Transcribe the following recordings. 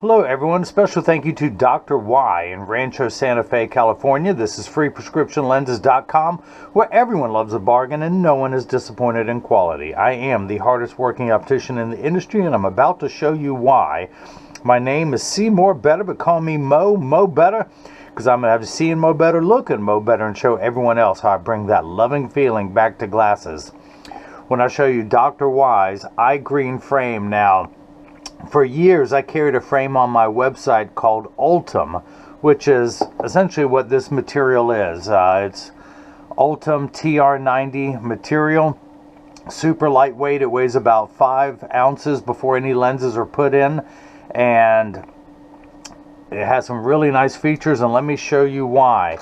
Hello everyone, a special thank you to Dr. Y in Rancho Sante Fe, California. This is freeprescriptionlenses.com, where everyone loves a bargain and no one is disappointed in quality. I am the hardest working optician in the industry and I'm about to show you why. My name is See More Better, but call me Mo Better, because I'm going to have to see and Mo Better, look and Mo Better, and show everyone else how I bring that loving feeling back to glasses. When I show you Dr. Y's iGreen frame now, for years, I carried a frame on my website called Ultim, which is essentially what this material is. It's Ultim TR90 material, super lightweight. It weighs about 5 ounces before any lenses are put in, and it has some really nice features, and let me show you why.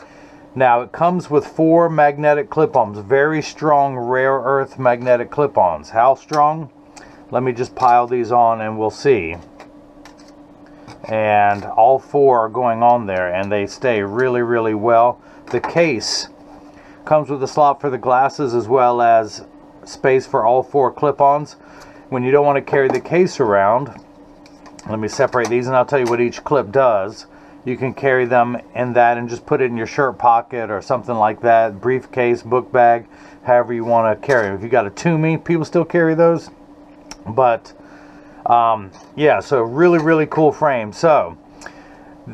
Now, it comes with 4 magnetic clip-ons, very strong rare earth magnetic clip-ons. How strong? Let me just pile these on and we'll see. And all 4 are going on there and they stay really, really well. The case comes with a slot for the glasses as well as space for all 4 clip-ons. When you don't want to carry the case around, let me separate these and I'll tell you what each clip does. You can carry them in that and just put it in your shirt pocket or something like that, briefcase, book bag, however you want to carry them. If you got a Toomey, people still carry those. But yeah, so really cool frame. So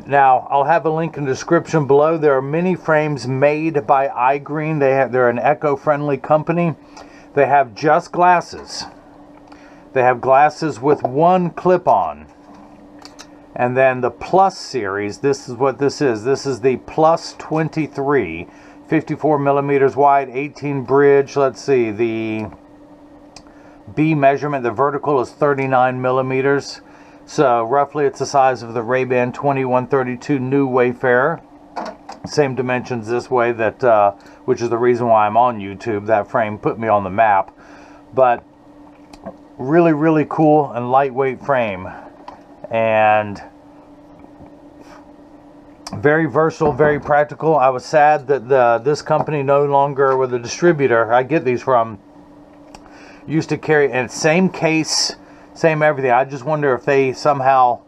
now I'll have a link in the description below. There are many frames made by iGreen. They're an eco-friendly company. They have just glasses. They have glasses with 1 clip-on. And then the Plus series, this is what this is. This is the Plus 23, 54 millimeters wide, 18 bridge. Let's see, the B measurement, the vertical is 39 millimeters. So roughly it's the size of the Ray-Ban 2132 New Wayfarer. Same dimensions this way, that which is the reason why I'm on YouTube. That frame put me on the map. But really cool and lightweight frame. And very versatile, very practical. I was sad that this company no longer, with the distributor I get these from, used to carry, and same case, same everything. I just wonder if they somehow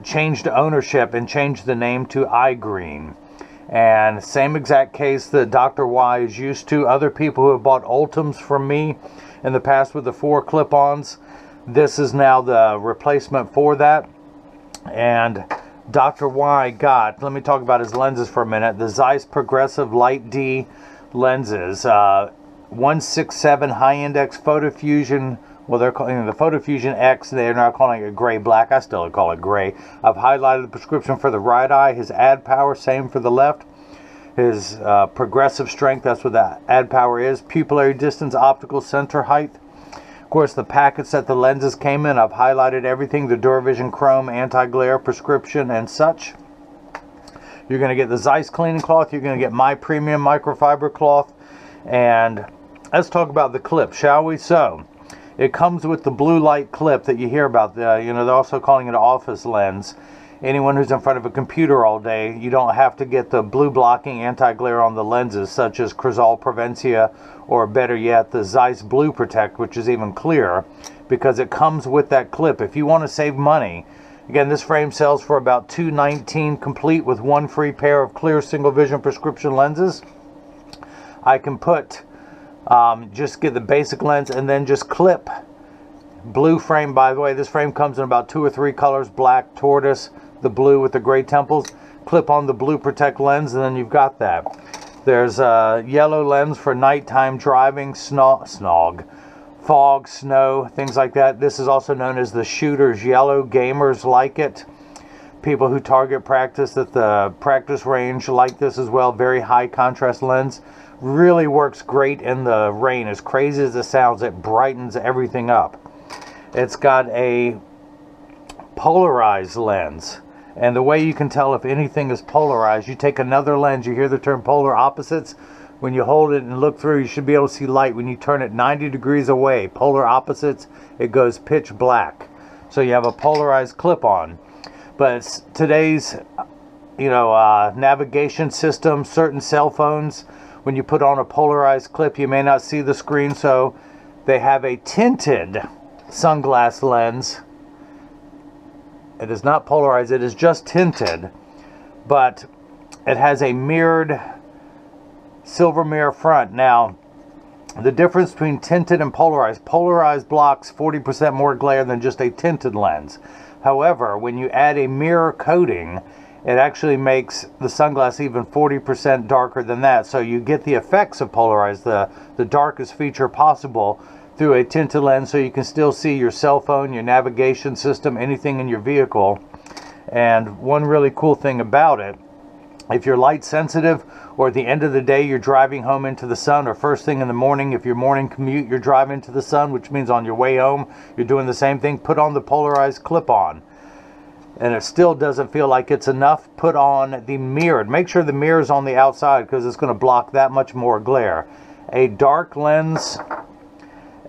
changed ownership and changed the name to iGreen. And same exact case that Dr. Y is used to. Other people who have bought Ultims from me in the past with the 4 clip-ons, this is now the replacement for that. And Dr. Y got, let me talk about his lenses for a minute, the Zeiss Progressive Light D lenses. 167 high index Photofusion, well, they're calling the Photofusion X, they're not calling it gray black, I still call it gray. I've highlighted the prescription for the right eye, his add power, same for the left. His progressive strength, that's what that add power is. Pupillary distance, optical center height. Of course, the packets that the lenses came in, I've highlighted everything, the Duravision Chrome anti-glare prescription and such. You're going to get the Zeiss cleaning cloth, you're going to get my premium microfiber cloth. And let's talk about the clip, shall we? So, it comes with the blue light clip that you hear about. You know, they're also calling it an office lens. Anyone who's in front of a computer all day, you don't have to get the blue blocking anti-glare on the lenses, such as Crizal Prevencia, or better yet, the Zeiss Blue Protect, which is even clearer, because it comes with that clip. If you want to save money, again, this frame sells for about $219, complete with 1 free pair of clear single vision prescription lenses. I can put, just get the basic lens and then just clip. Blue frame, by the way, this frame comes in about 2 or 3 colors, black, tortoise, the blue with the gray temples. Clip on the Blue Protect lens and then you've got that. There's a yellow lens for nighttime driving, fog, snow, things like that. This is also known as the shooter's yellow. Gamers like it. People who target practice at the practice range like this as well. Very high contrast lens. Really works great in the rain. As crazy as it sounds, it brightens everything up. It's got a polarized lens. And the way you can tell if anything is polarized, you take another lens, you hear the term polar opposites. When you hold it and look through, you should be able to see light. When you turn it 90 degrees away, polar opposites, it goes pitch black. So you have a polarized clip-on. But today's, navigation system, certain cell phones, when you put on a polarized clip, you may not see the screen, so they have a tinted sunglass lens It is not polarized, it is just tinted, but it has a mirrored silver mirror front. Now, the difference between tinted and polarized blocks 40% more glare than just a tinted lens. However, when you add a mirror coating, it actually makes the sunglass even 40% darker than that. So you get the effects of polarized, the darkest feature possible, through a tinted lens, so you can still see your cell phone, your navigation system, anything in your vehicle. And one really cool thing about it, if you're light sensitive, or at the end of the day you're driving home into the sun, or first thing in the morning, if your morning commute you're driving to the sun, which means on your way home you're doing the same thing, put on the polarized clip-on. And it still doesn't feel like it's enough, put on the mirrored. Make sure the mirror's on the outside, because it's going to block that much more glare. A dark lens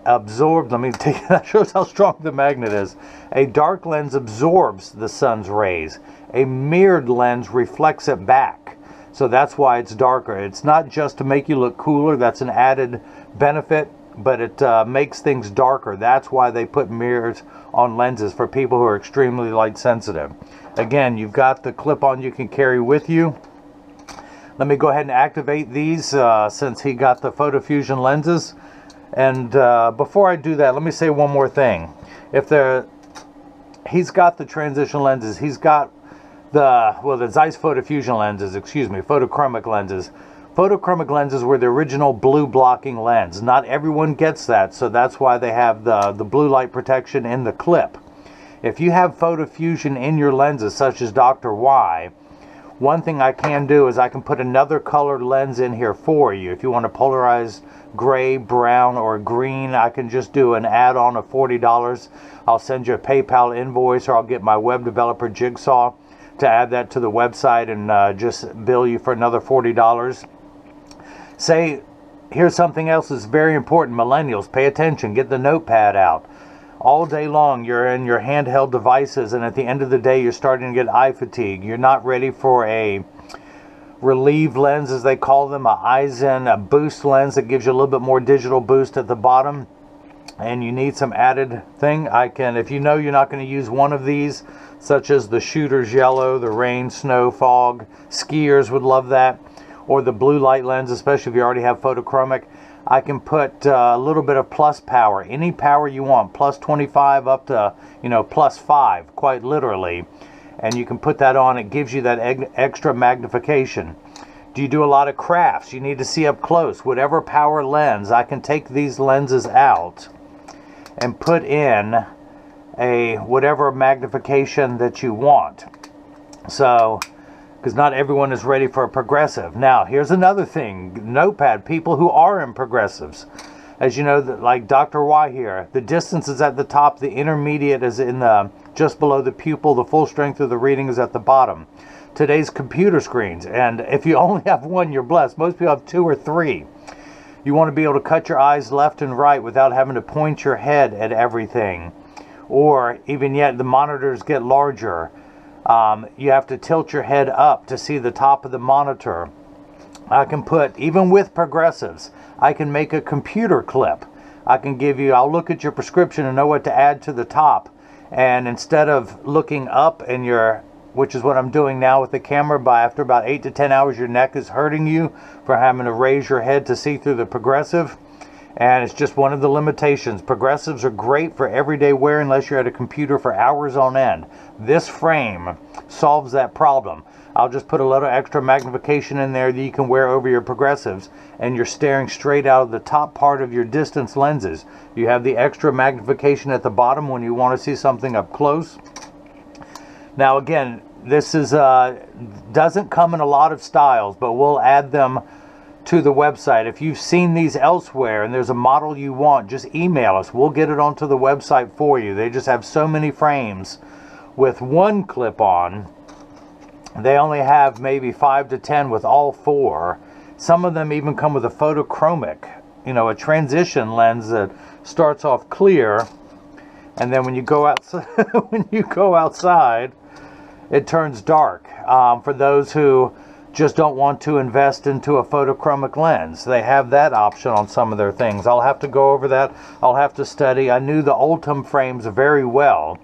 absorbs, let me take, that shows how strong the magnet is. A dark lens absorbs the sun's rays. A mirrored lens reflects it back. So that's why it's darker. It's not just to make you look cooler, that's an added benefit, but it makes things darker. That's why they put mirrors on lenses, for people who are extremely light sensitive. Again, you've got the clip-on you can carry with you. Let me go ahead and activate these since he got the Photofusion lenses. And before I do that, let me say one more thing. He's got the transition lenses. He's got the Zeiss Photofusion lenses, Photochromic lenses. Photochromic lenses were the original blue blocking lens. Not everyone gets that, so that's why they have the blue light protection in the clip. If you have Photofusion in your lenses, such as Dr. Y, one thing I can do is I can put another colored lens in here for you. If you want a polarized gray, brown, or green, I can just do an add-on of $40. I'll send you a PayPal invoice, or I'll get my web developer Jigsaw to add that to the website and just bill you for another $40. Say, here's something else that's very important. Millennials, pay attention. Get the notepad out. All day long, you're in your handheld devices, and at the end of the day, you're starting to get eye fatigue. You're not ready for a relieve lens, as they call them, a Eisen, a boost lens that gives you a little bit more digital boost at the bottom, and you need some added thing. If you know you're not going to use one of these, such as the shooter's yellow, the rain, snow, fog, skiers would love that, or the blue light lens, especially if you already have photochromic, I can put a little bit of plus power, any power you want, plus 25 up to, plus 5, quite literally. And you can put that on. It gives you that extra magnification. Do you do a lot of crafts? You need to see up close. Whatever power lens, I can take these lenses out and put in a whatever magnification that you want. So, because not everyone is ready for a progressive. Now, here's another thing. Notepad, people who are in progressives. As you know, like Dr. Y here, the distance is at the top, the intermediate is in the just below the pupil, the full strength of the reading is at the bottom. Today's computer screens, and if you only have one, you're blessed. Most people have 2 or 3. You want to be able to cut your eyes left and right without having to point your head at everything. Or even yet, the monitors get larger. You have to tilt your head up to see the top of the monitor. I can put, even with progressives, I can make a computer clip. I'll look at your prescription and know what to add to the top. And instead of looking up and which is what I'm doing now with the camera, after about 8 to 10 hours, your neck is hurting you for having to raise your head to see through the progressive. And it's just one of the limitations. Progressives are great for everyday wear unless you're at a computer for hours on end. This frame solves that problem. I'll just put a little extra magnification in there that you can wear over your progressives, and you're staring straight out of the top part of your distance lenses. You have the extra magnification at the bottom when you want to see something up close. Now again, this doesn't come in a lot of styles, but we'll add them to the website. If you've seen these elsewhere and there's a model you want, just email us. We'll get it onto the website for you. They just have so many frames with one clip-on. They only have maybe 5 to 10 with all 4. Some of them even come with a photochromic, a transition lens that starts off clear, and then when you go outside, it turns dark. For those who just don't want to invest into a photochromic lens, they have that option on some of their things. I'll have to go over that. I'll have to study. I knew the Ultim frames very well.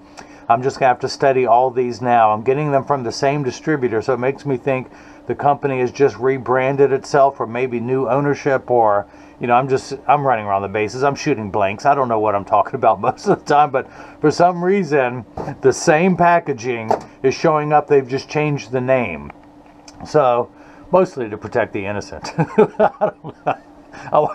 I'm just going to have to study all these now. I'm getting them from the same distributor, so it makes me think the company has just rebranded itself, or maybe new ownership, or, you know, I'm running around the bases. I'm shooting blanks. I don't know what I'm talking about most of the time, but for some reason, the same packaging is showing up. They've just changed the name. So, mostly to protect the innocent. I don't know.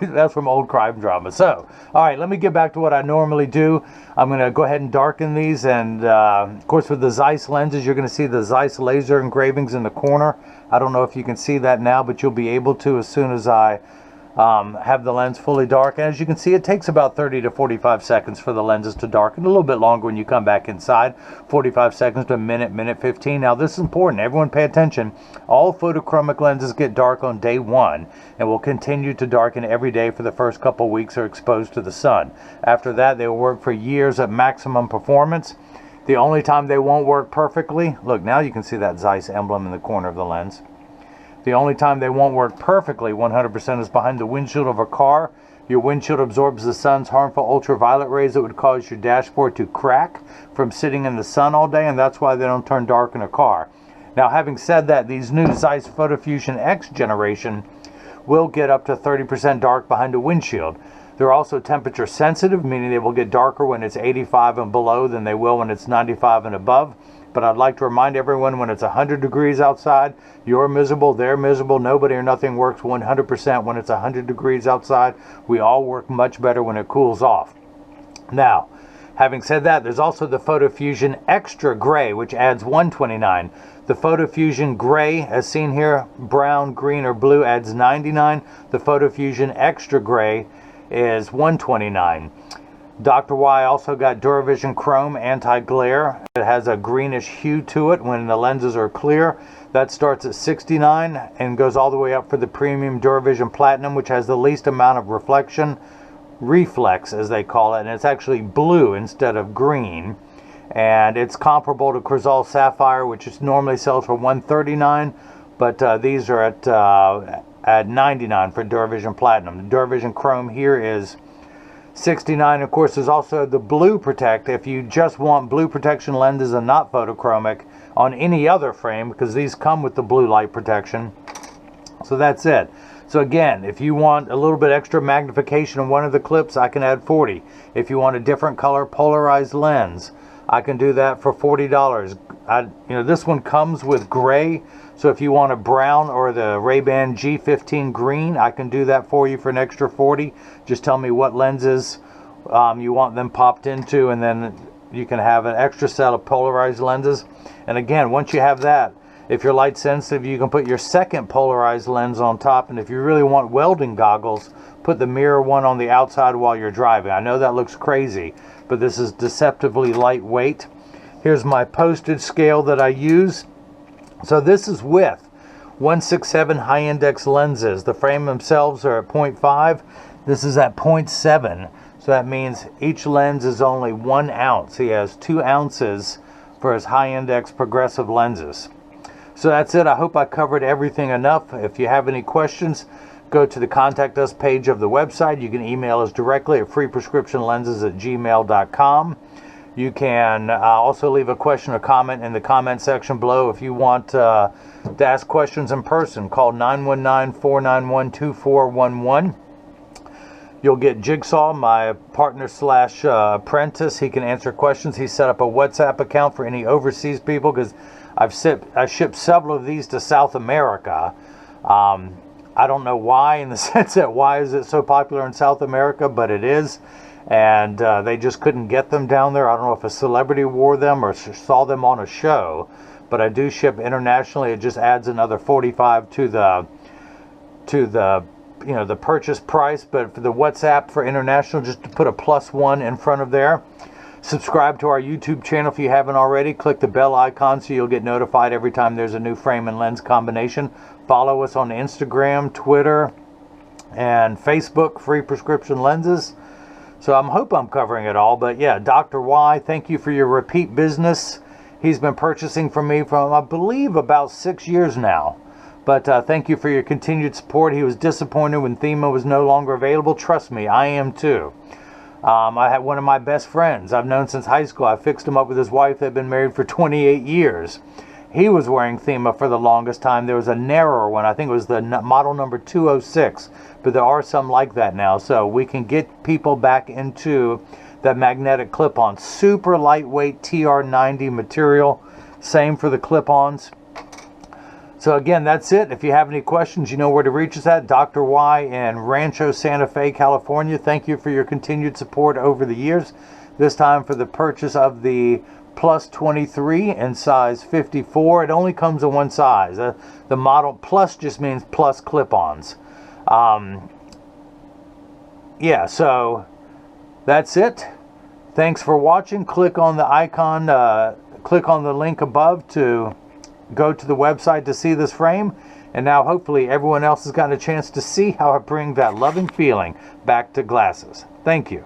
That's from old crime drama. So, all right, let me get back to what I normally do. I'm going to go ahead and darken these. And, of course, with the Zeiss lenses, you're going to see the Zeiss laser engravings in the corner. I don't know if you can see that now, but you'll be able to as soon as I have the lens fully dark. And as you can see, it takes about 30 to 45 seconds for the lenses to darken. A little bit longer when you come back inside. 45 seconds to a minute, minute 15. Now, this is important. Everyone pay attention. All photochromic lenses get dark on day 1 and will continue to darken every day for the first couple weeks are exposed to the sun. After that, they will work for years at maximum performance. The only time they won't work perfectly, look, now you can see that Zeiss emblem in the corner of the lens. The only time they won't work perfectly 100% is behind the windshield of a car. Your windshield absorbs the sun's harmful ultraviolet rays that would cause your dashboard to crack from sitting in the sun all day, and that's why they don't turn dark in a car. Now, having said that, these new Zeiss Photofusion X generation will get up to 30% dark behind a windshield. They're also temperature sensitive, meaning they will get darker when it's 85 and below than they will when it's 95 and above. But I'd like to remind everyone, when it's 100 degrees outside, you're miserable, they're miserable. Nobody or nothing works 100% when it's 100 degrees outside. We all work much better when it cools off. Now, having said that, there's also the Photofusion Extra Gray, which adds 129. The Photofusion Gray, as seen here, brown, green, or blue, adds 99. The Photofusion Extra Gray is 129. Dr. Y also got Duravision Chrome Anti-Glare. It has a greenish hue to it when the lenses are clear. That starts at 69 and goes all the way up for the premium Duravision Platinum, which has the least amount of reflection, reflex as they call it, and it's actually blue instead of green. And it's comparable to Crizal Sapphire, which is normally sells for 139, but these are at 99 for Duravision Platinum. The Duravision Chrome here is 69. Of course, there's also the Blue Protect if you just want blue protection lenses and not photochromic on any other frame, because these come with the blue light protection. So that's it. So again, if you want a little bit extra magnification in one of the clips, I can add 40. If you want a different color polarized lens, I can do that for $40. This one comes with gray, so if you want a brown or the Ray-Ban G15 green, I can do that for you for an extra 40. Just tell me what lenses you want them popped into, and then you can have an extra set of polarized lenses. And again, once you have that, if you're light sensitive, you can put your second polarized lens on top, and if you really want welding goggles, put the mirror one on the outside while you're driving. I know that looks crazy, but this is deceptively lightweight. Here's my postage scale that I use. So this is with 167 high index lenses. The frame themselves are at 0.5. This is at 0.7. So that means each lens is only 1 ounce. He has 2 ounces for his high index progressive lenses. So that's it. I hope I covered everything enough. If you have any questions, go to the contact us page of the website. You can email us directly at freeprescriptionlenses@gmail.com. You can also leave a question or comment in the comment section below. If you want to ask questions in person, call 919-491-2411. You'll get Jigsaw, my partner / apprentice. He can answer questions. He set up a WhatsApp account for any overseas people, because I shipped several of these to South America. I don't know why, in the sense that why is it so popular in South America, but it is. And they just couldn't get them down there. I don't know if a celebrity wore them or saw them on a show, but I do ship internationally. It just adds another $45 to the the purchase price. But for the WhatsApp for international, just to put a +1 in front of there. Subscribe to our YouTube channel if you haven't already. Click the bell icon so you'll get notified every time there's a new frame and lens combination. Follow us on Instagram, Twitter, and Facebook, Free Prescription Lenses. So I hope I'm covering it all. But yeah, Dr. Y, thank you for your repeat business. He's been purchasing from me for, I believe, about 6 years now. But thank you for your continued support. He was disappointed when Thema was no longer available. Trust me, I am too. I had one of my best friends I've known since high school. I fixed him up with his wife. They've been married for 28 years. He was wearing Thema for the longest time. There was a narrower one. I think it was the model number 206. But there are some like that now. So we can get people back into that magnetic clip-on. Super lightweight TR90 material. Same for the clip-ons. So again, that's it. If you have any questions, you know where to reach us at. Dr. Y in Rancho Sante Fe, California. Thank you for your continued support over the years. This time for the purchase of the Plus 23 in size 54. It only comes in one size. The model Plus just means plus clip-ons. Yeah, so that's it. Thanks for watching. Click on the icon, click on the link above to go to the website to see this frame. And now hopefully everyone else has gotten a chance to see how I bring that loving feeling back to glasses. Thank you.